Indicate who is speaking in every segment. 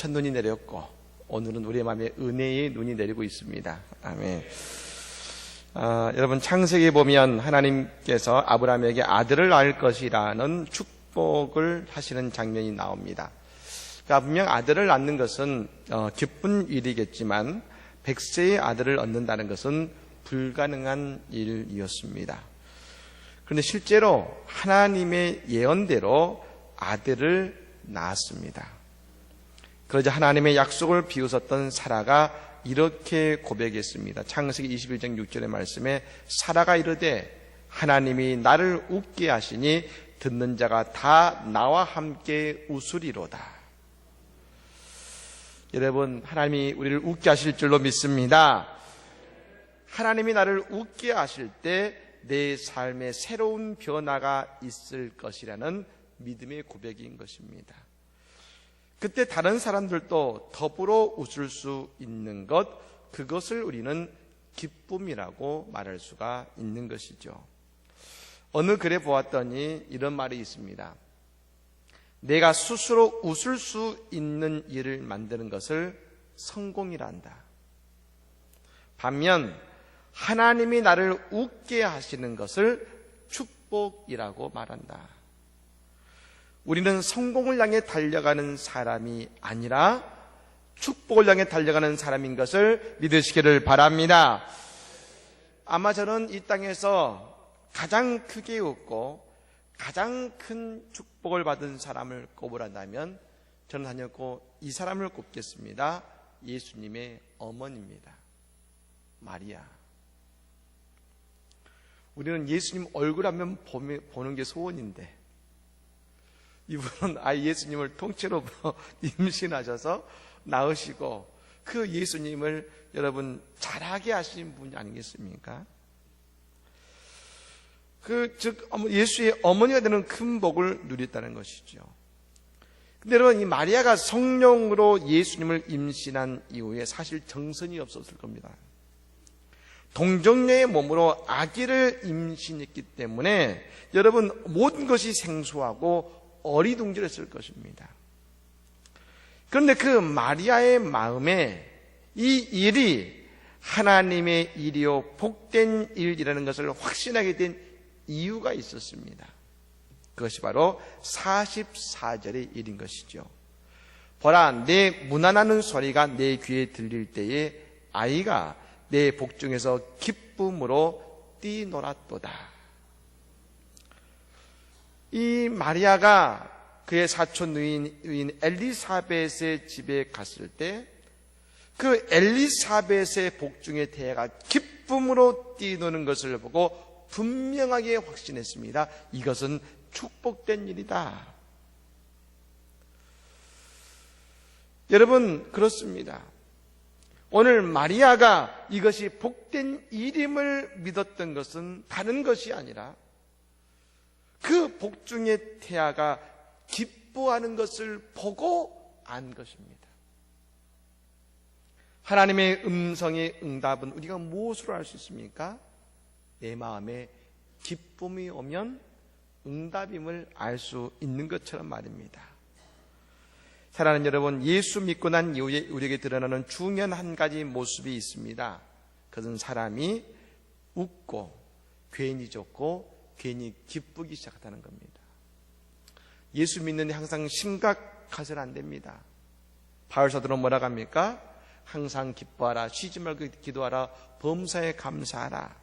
Speaker 1: 첫눈이 내렸고 오늘은 우리의 마음에 은혜의 눈이 내리고 있습니다. 아멘. 여러분, 창세기에 보면 하나님께서 아브라함에게 아들을 낳을 것이라는 축복을 하시는 장면이 나옵니다. 그러니까 분명 아들을 낳는 것은 기쁜 일이겠지만 100세의 아들을 얻는다는 것은 불가능한 일이었습니다. 그런데 실제로 하나님의 예언대로 아들을 낳았습니다. 그러자 하나님의 약속을 비웃었던 사라가 이렇게 고백했습니다. 창세기 21장 6절의 말씀에 사라가 이르되 하나님이 나를 웃게 하시니 듣는 자가 다 나와 함께 웃으리로다. 여러분, 하나님이 우리를 웃게 하실 줄로 믿습니다. 하나님이 나를 웃게 하실 때 내 삶에 새로운 변화가 있을 것이라는 믿음의 고백인 것입니다. 그때 다른 사람들도 더불어 웃을 수 있는 것, 그것을 우리는 기쁨이라고 말할 수가 있는 것이죠. 어느 글에 보았더니 이런 말이 있습니다. 내가 스스로 웃을 수 있는 일을 만드는 것을 성공이라 한다. 반면 하나님이 나를 웃게 하시는 것을 축복이라고 말한다. 우리는 성공을 향해 달려가는 사람이 아니라 축복을 향해 달려가는 사람인 것을 믿으시기를 바랍니다. 아마 저는 이 땅에서 가장 크게 웃고 가장 큰 축복을 받은 사람을 꼽으란다면 저는 단연코 이 사람을 꼽겠습니다. 예수님의 어머니입니다. 마리아. 우리는 예수님 얼굴 한번 보는 게 소원인데 이분은 아예 예수님을 통째로 임신하셔서 낳으시고 그 예수님을 여러분 잘하게 하신 분이 아니겠습니까? 즉 예수의 어머니가 되는 큰 복을 누렸다는 것이죠. 근데 여러분, 이 마리아가 성령으로 예수님을 임신한 이후에 사실 정선이 없었을 겁니다. 동정녀의 몸으로 아기를 임신했기 때문에 여러분 모든 것이 생소하고 어리둥절했을 것입니다. 그런데 그 마리아의 마음에 이 일이 하나님의 일이요 복된 일이라는 것을 확신하게 된 이유가 있었습니다. 그것이 바로 44절의 일인 것이죠. 보라, 내 문안하는 소리가 내 귀에 들릴 때에 아이가 내 복중에서 기쁨으로 뛰놀았도다. 이 마리아가 그의 사촌 누인 엘리사벳의 집에 갔을 때 그 엘리사벳의 복중의 태아가 기쁨으로 뛰노는 것을 보고 분명하게 확신했습니다. 이것은 축복된 일이다. 여러분, 그렇습니다. 오늘 마리아가 이것이 복된 일임을 믿었던 것은 다른 것이 아니라 그 복중의 태아가 기뻐하는 것을 보고 안 것입니다. 하나님의 음성의 응답은 우리가 무엇으로 알 수 있습니까? 내 마음에 기쁨이 오면 응답임을 알 수 있는 것처럼 말입니다. 사랑하는 여러분, 예수 믿고 난 이후에 우리에게 드러나는 중요한 한 가지 모습이 있습니다. 그것은 사람이 웃고 괜히 좋고 괜히 기쁘기 시작한다는 겁니다. 예수 믿는데 항상 심각해서는 안 됩니다. 바울 사도는 뭐라고 합니까? 항상 기뻐하라, 쉬지 말고 기도하라, 범사에 감사하라.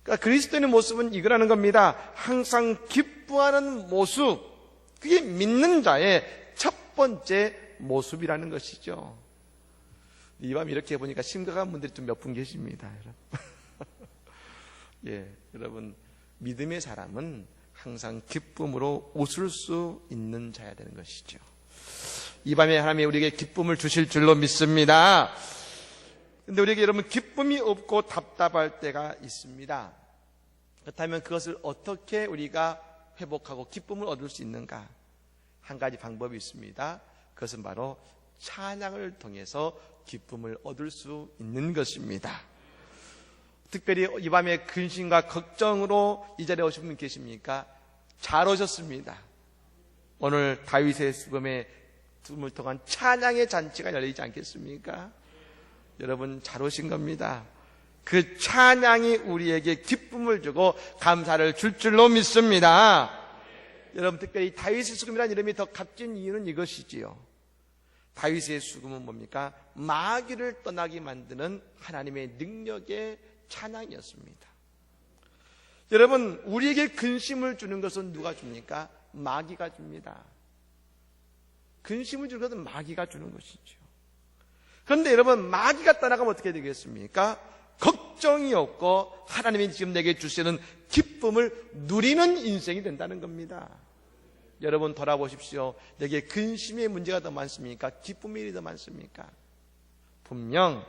Speaker 1: 그러니까 그리스도인의 모습은 이거라는 겁니다. 항상 기뻐하는 모습, 그게 믿는 자의 첫 번째 모습이라는 것이죠. 이 밤 이렇게 해보니까 심각한 분들이 좀 몇 분 계십니다. 예, 여러분, 믿음의 사람은 항상 기쁨으로 웃을 수 있는 자야 되는 것이죠. 이 밤에 하나님이 우리에게 기쁨을 주실 줄로 믿습니다. 그런데 우리에게 여러분 기쁨이 없고 답답할 때가 있습니다. 그렇다면 그것을 어떻게 우리가 회복하고 기쁨을 얻을 수 있는가? 한 가지 방법이 있습니다. 그것은 바로 찬양을 통해서 기쁨을 얻을 수 있는 것입니다. 특별히 이 밤에 근심과 걱정으로 이 자리에 오신 분 계십니까? 잘 오셨습니다. 오늘 다윗의 수금에 기쁨을 통한 찬양의 잔치가 열리지 않겠습니까? 여러분 잘 오신 겁니다. 그 찬양이 우리에게 기쁨을 주고 감사를 줄 줄로 믿습니다. 여러분 특별히 다윗의 수금이라는 이름이 더 값진 이유는 이것이지요. 다윗의 수금은 뭡니까? 마귀를 떠나게 만드는 하나님의 능력의 찬양이었습니다. 여러분 우리에게 근심을 주는 것은 누가 줍니까? 마귀가 줍니다. 근심을 주는 것은 마귀가 주는 것이죠. 그런데 여러분 마귀가 떠나가면 어떻게 되겠습니까? 걱정이 없고 하나님이 지금 내게 주시는 기쁨을 누리는 인생이 된다는 겁니다. 여러분 돌아보십시오. 내게 근심의 문제가 더 많습니까? 기쁨의 일이 더 많습니까? 분명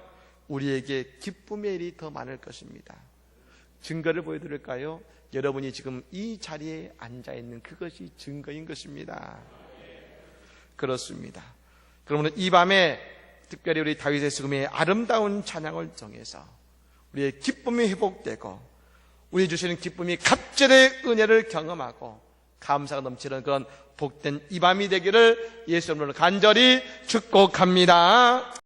Speaker 1: 우리에게 기쁨의 일이 더 많을 것입니다. 증거를 보여드릴까요? 여러분이 지금 이 자리에 앉아있는 그것이 증거인 것입니다. 그렇습니다. 그러면 이 밤에 특별히 우리 다윗의 수금의 아름다운 찬양을 통해서 우리의 기쁨이 회복되고 우리 주시는 기쁨이 갑절의 은혜를 경험하고 감사가 넘치는 그런 복된 이 밤이 되기를 예수 이름으로 간절히 축복합니다.